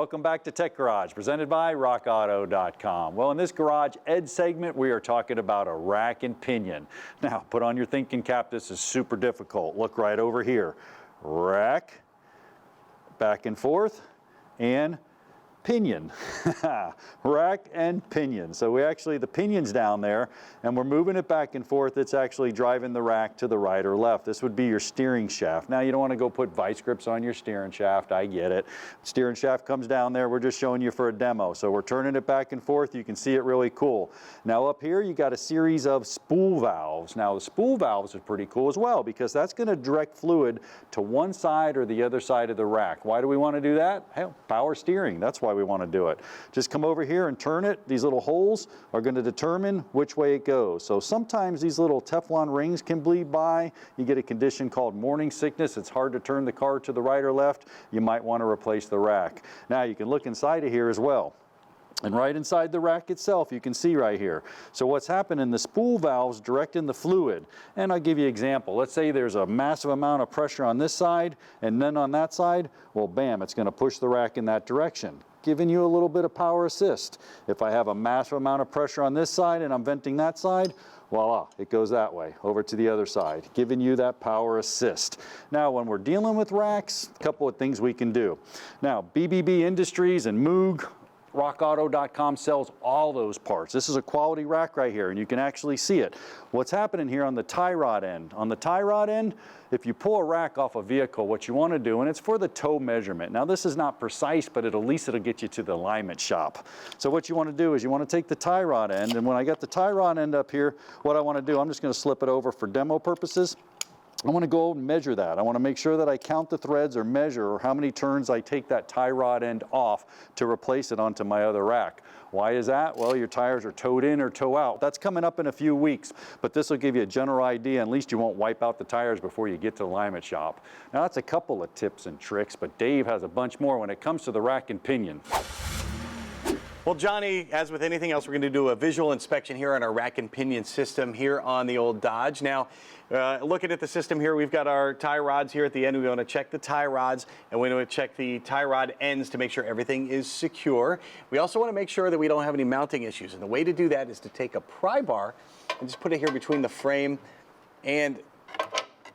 Welcome back to Tech Garage, presented by RockAuto.com. Well, in this Garage Ed segment, we are talking about a rack and pinion. Now, put on your thinking cap. This is super difficult. Look right over here. Rack, back and forth, and pinion. Rack and pinion. So we actually, the pinion's down there and we're moving it back and forth. It's actually driving the rack to the right or left. This would be your steering shaft. Now you don't want to go put vice grips on your steering shaft. I get it. Steering shaft comes down there. We're just showing you for a demo. So we're turning it back and forth. You can see it really cool. Now up here you got a series of spool valves. Now the spool valves are pretty cool as well because that's going to direct fluid to one side or the other side of the rack. Why do we want to do that? Hell, power steering. That's why we want to do it. Just come over here and turn it. These little holes are going to determine which way it goes. So sometimes these little Teflon rings can bleed by. You get a condition called morning sickness. It's hard to turn the car to the right or left. You might want to replace the rack. Now you can look inside of here as well. And right inside the rack itself, you can see right here. So what's happening, the spool valves directing the fluid. And I'll give you an example. Let's say there's a massive amount of pressure on this side and then on that side. Well, bam, it's going to push the rack in that direction, giving you a little bit of power assist. If I have a massive amount of pressure on this side and I'm venting that side, voila, it goes that way, over to the other side, giving you that power assist. Now, when we're dealing with racks, a couple of things we can do. Now, BBB Industries and Moog, RockAuto.com sells all those parts. This is a quality rack right here, and you can actually see it. What's happening here on the tie rod end? On the tie rod end, if you pull a rack off a vehicle, what you want to do, and it's for the toe measurement. Now, this is not precise, but at least it'll get you to the alignment shop. So what you want to do is you want to take the tie rod end, and when I got the tie rod end up here, what I want to do, I'm just going to slip it over for demo purposes. I want to go and measure that. I want to make sure that I count the threads or measure or how many turns I take that tie rod end off to replace it onto my other rack. Why is that? Well, your tires are towed in or tow out. That's coming up in a few weeks, but this will give you a general idea. At least you won't wipe out the tires before you get to the alignment shop. Now that's a couple of tips and tricks, but Dave has a bunch more when it comes to the rack and pinion. Well, Johnny, as with anything else, we're going to do a visual inspection here on our rack and pinion system here on the old Dodge. Now, looking at the system here, we've got our tie rods here at the end. We want to check the tie rods, and we want to check the tie rod ends to make sure everything is secure. We also want to make sure that we don't have any mounting issues. And the way to do that is to take a pry bar and just put it here between the frame and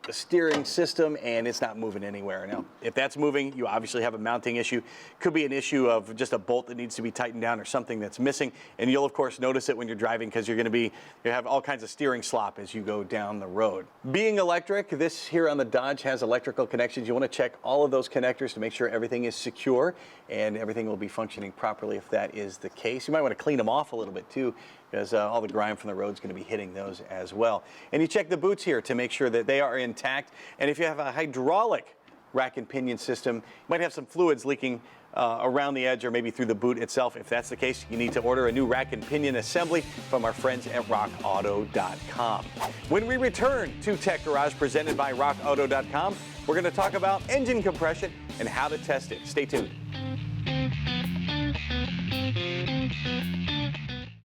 the steering system, and it's not moving anywhere. Now, if that's moving, you obviously have a mounting issue. Could be an issue of just a bolt that needs to be tightened down or something that's missing, and you'll of course notice it when you're driving because you have all kinds of steering slop as you go down the road. Being electric, this here on the Dodge has electrical connections. You want to check all of those connectors to make sure everything is secure and everything will be functioning properly if that is the case. You might want to clean them off a little bit too, because all the grime from the road is going to be hitting those as well. And you check the boots here to make sure that they are intact. And if you have a hydraulic rack and pinion system, you might have some fluids leaking around the edge or maybe through the boot itself. If that's the case, you need to order a new rack and pinion assembly from our friends at RockAuto.com. When we return to Tech Garage presented by RockAuto.com, we're going to talk about engine compression and how to test it. Stay tuned.